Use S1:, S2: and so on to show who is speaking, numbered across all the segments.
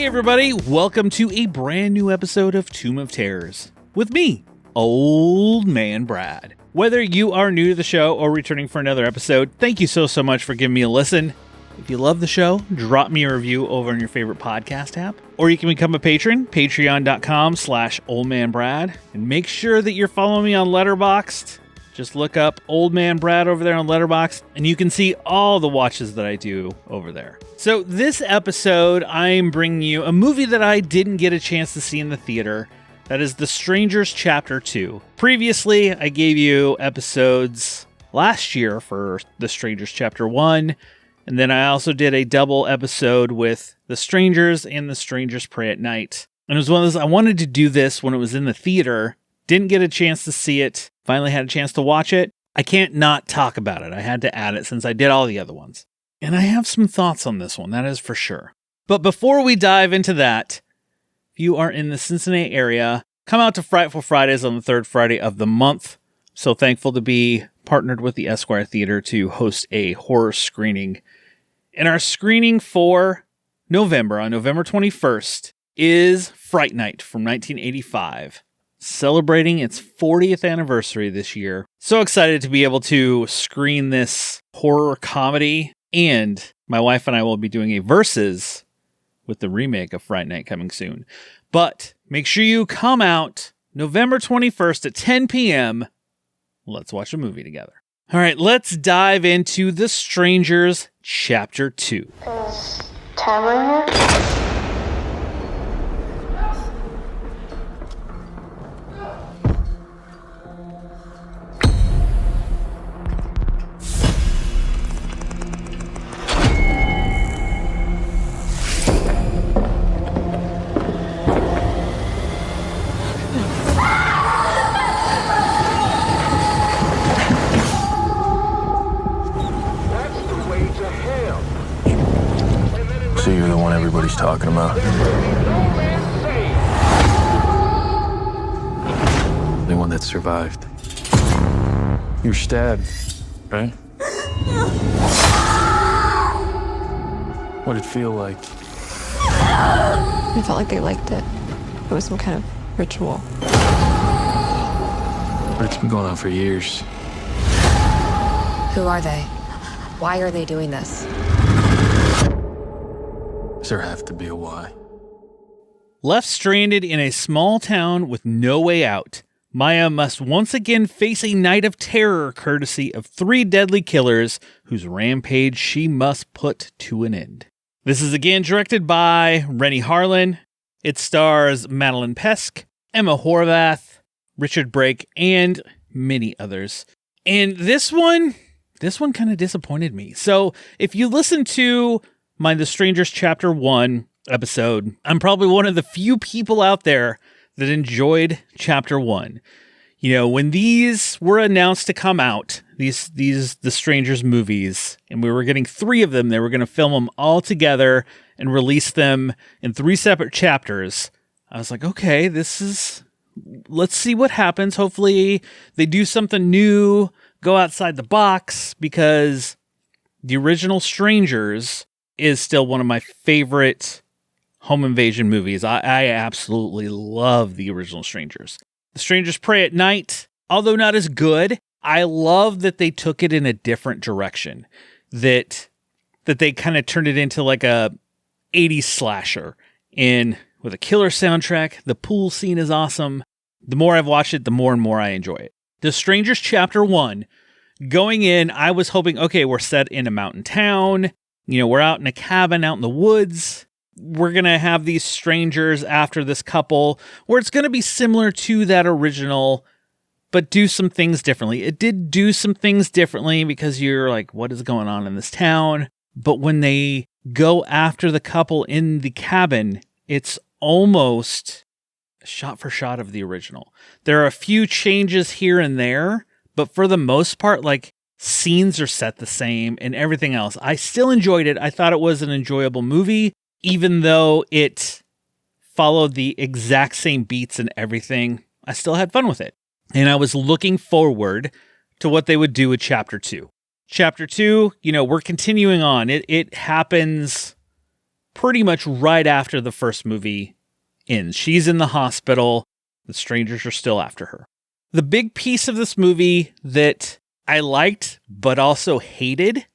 S1: Hey everybody, welcome to a brand new episode of Tomb of Terrors with me, Old Man Brad. Whether you are new to the show or returning for another episode, thank you so much for giving me a listen. If you love the show, drop me a review over on your favorite podcast app, or you can become a patron, patreon.com/oldmanbrad, and make sure that you're following me on Letterboxd. Just look up Old Man Brad over there on Letterboxd, and you can see all the watches that I do over there. So this episode, I'm bringing you a movie that I didn't get a chance to see in the theater. That is The Strangers Chapter 2. Previously, I gave you episodes last year for The Strangers Chapter 1, and then I also did a double episode with The Strangers and The Strangers Pray at Night. And it was one of those, I wanted to do this when it was in the theater, didn't get a chance to see it, finally had a chance to watch it. I can't not talk about it. I had to add it since I did all the other ones. And I have some thoughts on this one, that is for sure. But before we dive into that, if you are in the Cincinnati area, come out to Frightful Fridays on the third Friday of the month. So thankful to be partnered with the Esquire Theater to host a horror screening. And our screening for November, on November 21st, is Fright Night from 1985. Celebrating its 40th anniversary this year. So excited to be able to screen this horror comedy, and my wife and I will be doing a versus with the remake of Fright Night coming soon. But make sure you come out November 21st at 10 p.m. Let's watch a movie together. All right, let's dive into The Strangers Chapter 2.
S2: Is Tamara here?
S3: So you're the one everybody's talking about? The one that survived. You were stabbed, right? What'd it feel like?
S4: I felt like they liked it. It was some kind of ritual.
S3: But it's been going on for years.
S5: Who are they? Why are they doing this?
S3: Does there have to be a why?
S1: Left stranded in a small town with no way out, Maya must once again face a night of terror courtesy of three deadly killers whose rampage she must put to an end. This is again directed by Rennie Harlan. It stars Madeline Pesk, Emma Horvath, Richard Brake, and many others. And this one kind of disappointed me. So if you listen to my The Strangers Chapter 1 episode, I'm probably one of the few people out there that enjoyed Chapter 1. You know, when these were announced to come out, these The Strangers movies, and we were getting three of them, they were going to film them all together and release them in three separate chapters. I was like, okay, let's see what happens. Hopefully they do something new, go outside the box, because the original Strangers is still one of my favorite home invasion movies. I absolutely love the original Strangers. The Strangers Pray at Night, although not as good, I love that they took it in a different direction. That they kind of turned it into like a 80s slasher. And with a killer soundtrack, the pool scene is awesome. The more I've watched it, the more and more I enjoy it. The Strangers Chapter 1, going in, I was hoping, okay, we're set in a mountain town. You know, we're out in a cabin out in the woods. We're going to have these strangers after this couple, where it's going to be similar to that original, but do some things differently. It did do some things differently because you're like, what is going on in this town? But when they go after the couple in the cabin, it's almost shot for shot of the original. There are a few changes here and there, but for the most part, like, scenes are set the same and everything else. I still enjoyed it. I thought it was an enjoyable movie, even though it followed the exact same beats and everything. I still had fun with it. And I was looking forward to what they would do with Chapter 2. Chapter 2, you know, we're continuing on. It happens pretty much right after the first movie ends. She's in the hospital. The strangers are still after her. The big piece of this movie that I liked but also hated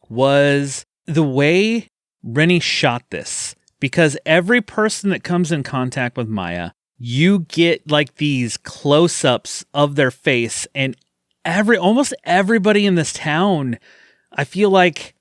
S1: was the way Rennie shot this. Because every person that comes in contact with Maya, you get like these close-ups of their face, and almost everybody in this town, I feel like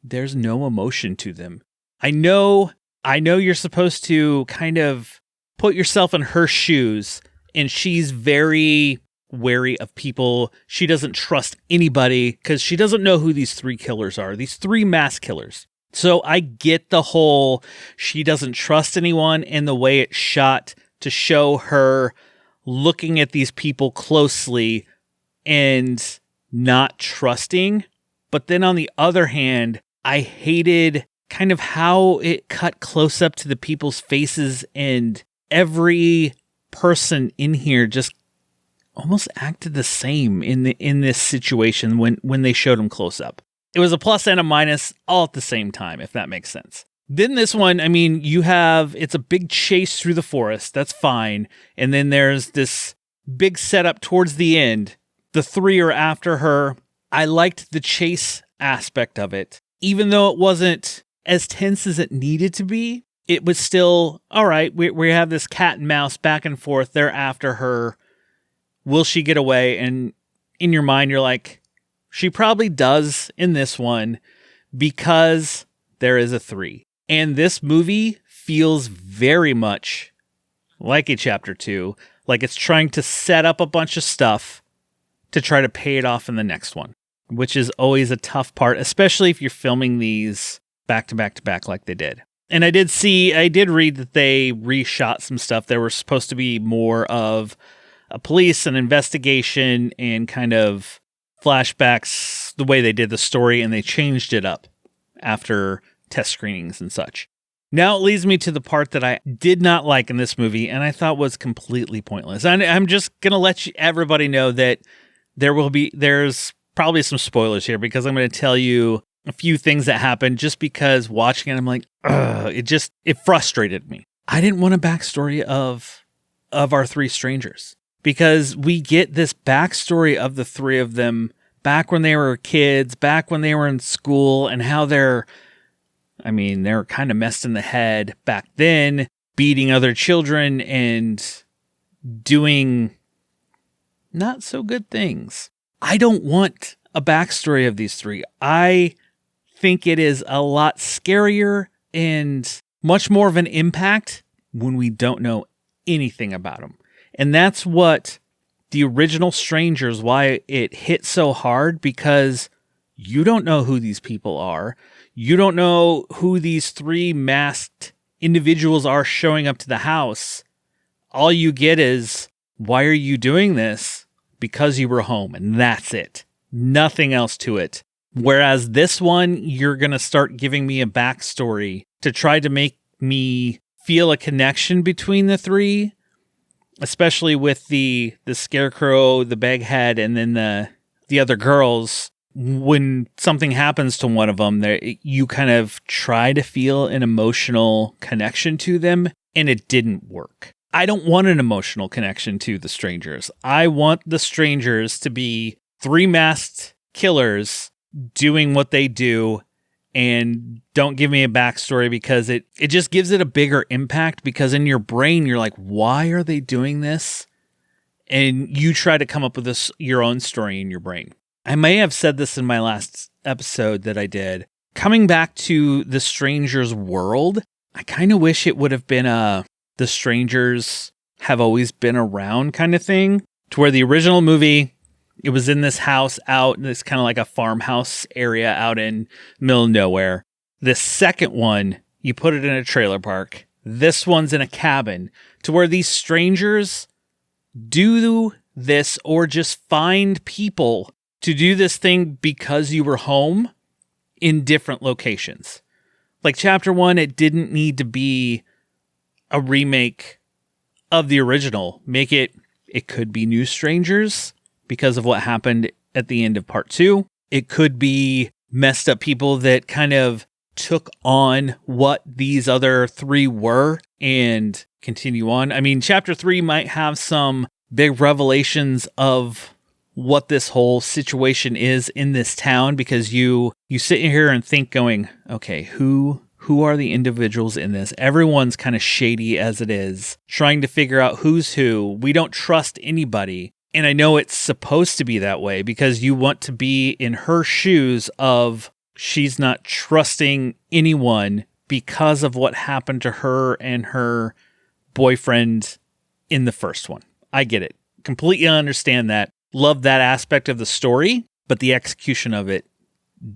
S1: there's no emotion to them. I know you're supposed to kind of put yourself in her shoes, and she's very wary of people. She doesn't trust anybody because she doesn't know who these three killers are, these three mass killers. So I get the whole she doesn't trust anyone, and the way it's shot to show her looking at these people closely and not trusting. But then on the other hand, I hated kind of how it cut close up to the people's faces, and every person in here just almost acted the same in this situation when they showed them close up. It was a plus and a minus all at the same time, if that makes sense. Then this one, I mean, it's a big chase through the forest. That's fine. And then there's this big setup towards the end. The three are after her. I liked the chase aspect of it. Even though it wasn't as tense as it needed to be, it was still, all right, we have this cat and mouse back and forth. They're after her. Will she get away? And in your mind, you're like, she probably does in this one because there is a 3. And this movie feels very much like a chapter 2, like it's trying to set up a bunch of stuff to try to pay it off in the next one, which is always a tough part, especially if you're filming these back to back to back like they did. And I did read that they reshot some stuff. There was supposed to be more of a police and investigation and kind of flashbacks the way they did the story, and they changed it up after test screenings and such. Now it leads me to the part that I did not like in this movie and I thought was completely pointless. I'm just going to let everybody know that there's probably some spoilers here because I'm going to tell you a few things that happened just because watching it, I'm like, it frustrated me. I didn't want a backstory of our three strangers. Because we get this backstory of the three of them back when they were kids, back when they were in school, and how they're kind of messed in the head back then, beating other children and doing not so good things. I don't want a backstory of these three. I think it is a lot scarier and much more of an impact when we don't know anything about them. And that's what the original Strangers, why it hit so hard, because you don't know who these people are. You don't know who these three masked individuals are showing up to the house. All you get is, why are you doing this? Because you were home, and that's it. Nothing else to it. Whereas this one, you're going to start giving me a backstory to try to make me feel a connection between the three. Especially with the scarecrow, the baghead, and then the other girls. When something happens to one of them, you kind of try to feel an emotional connection to them, and it didn't work. I don't want an emotional connection to the strangers. I want the strangers to be three masked killers doing what they do, and don't give me a backstory because it just gives it a bigger impact, because in your brain, you're like, why are they doing this? And you try to come up with your own story in your brain. I may have said this in my last episode that I did. Coming back to the Strangers world, I kind of wish it would have been the Strangers have always been around kind of thing, to where the original movie, it was in this house out, this kind of like a farmhouse area out in the middle of nowhere. The second one, you put it in a trailer park. This one's in a cabin, to where these strangers do this or just find people to do this thing because you were home in different locations. Like chapter 1, it didn't need to be a remake of the original. It could be new strangers, because of what happened at the end of part 2. It could be messed up people that kind of took on what these other 3 were and continue on. I mean, chapter 3 might have some big revelations of what this whole situation is in this town, because you sit here and think going, okay, who are the individuals in this? Everyone's kind of shady as it is, trying to figure out who's who. We don't trust anybody. And I know it's supposed to be that way because you want to be in her shoes of she's not trusting anyone because of what happened to her and her boyfriend in the first one. I get it. Completely understand that. Love that aspect of the story, but the execution of it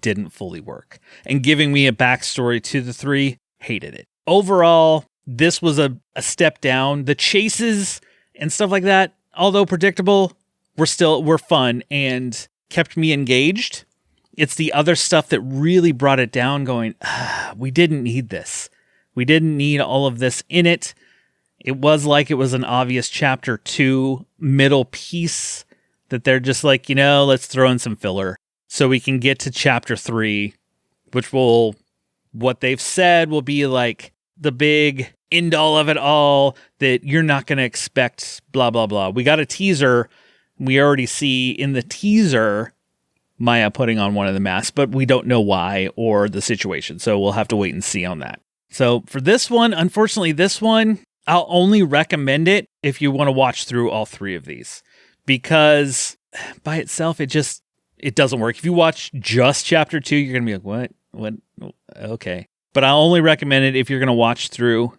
S1: didn't fully work. And giving me a backstory to the 3, hated it. Overall, this was a step down. The chases and stuff like that, although predictable, were fun and kept me engaged. It's the other stuff that really brought it down, going, we didn't need this. We didn't need all of this in it. It was like it was an obvious chapter 2 middle piece that they're just like, let's throw in some filler so we can get to chapter 3, which what they've said will be like the big end all of it all that you're not going to expect, blah, blah, blah. We got a teaser. We already see in the teaser Maya putting on one of the masks, but we don't know why or the situation. So we'll have to wait and see on that. So for this one, unfortunately, this one, I'll only recommend it if you want to watch through all 3 of these, because by itself, it doesn't work. If you watch just chapter 2, you're going to be like, what? Okay. But I'll only recommend it if you're going to watch through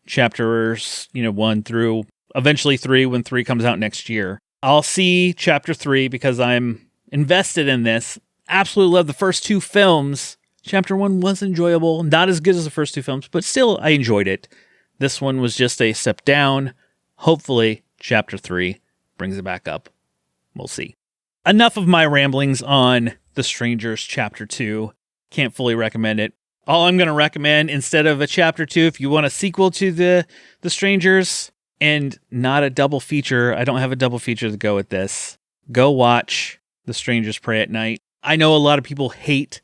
S1: chapters, 1 through eventually 3 when 3 comes out next year. I'll see chapter 3 because I'm invested in this. Absolutely love the first 2 films. Chapter 1 was enjoyable. Not as good as the first 2 films, but still I enjoyed it. This one was just a step down. Hopefully chapter 3 brings it back up. We'll see. Enough of my ramblings on The Strangers chapter 2. Can't fully recommend it. All I'm going to recommend, instead of a chapter 2, if you want a sequel to The Strangers and not a double feature, I don't have a double feature to go with this. Go watch The Strangers Pray at Night. I know a lot of people hate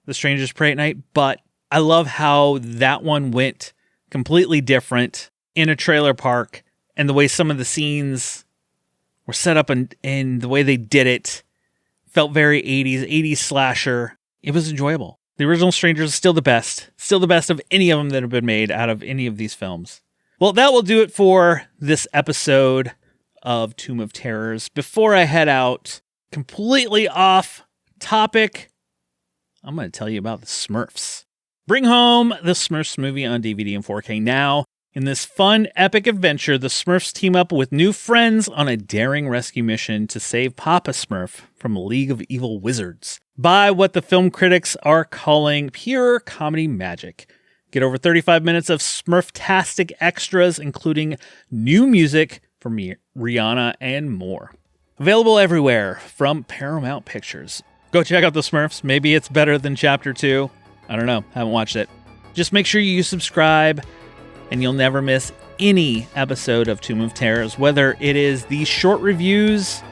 S1: The Strangers Pray at Night, but I love how that one went completely different in a trailer park, and the way some of the scenes were set up and the way they did it felt very 80s slasher. It was enjoyable. The original Strangers is still the best of any of them that have been made out of any of these films. Well, that will do it for this episode of Tomb of Terrors. Before I head out, completely off topic, I'm going to tell you about the Smurfs. Bring home the Smurfs movie on DVD and 4K now. In this fun, epic adventure, the Smurfs team up with new friends on a daring rescue mission to save Papa Smurf from a league of evil wizards by what the film critics are calling pure comedy magic. Get over 35 minutes of Smurftastic extras, including new music from Rihanna and more. Available everywhere from Paramount Pictures. Go check out the Smurfs. Maybe it's better than Chapter 2. I don't know. Haven't watched it. Just make sure you subscribe, and you'll never miss any episode of Tomb of Terrors, whether it is these short reviews,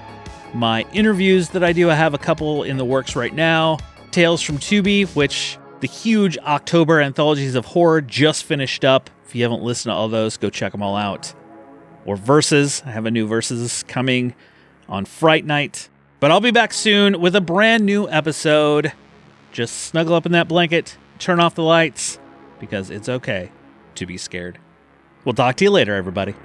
S1: my interviews that I do. I have a couple in the works right now. Tales from Tubi, which the huge October anthologies of horror just finished up. If you haven't listened to all those, go check them all out. Or Versus. I have a new Versus coming on Fright Night. But I'll be back soon with a brand new episode. Just snuggle up in that blanket, turn off the lights, because it's okay to be scared. We'll talk to you later, everybody.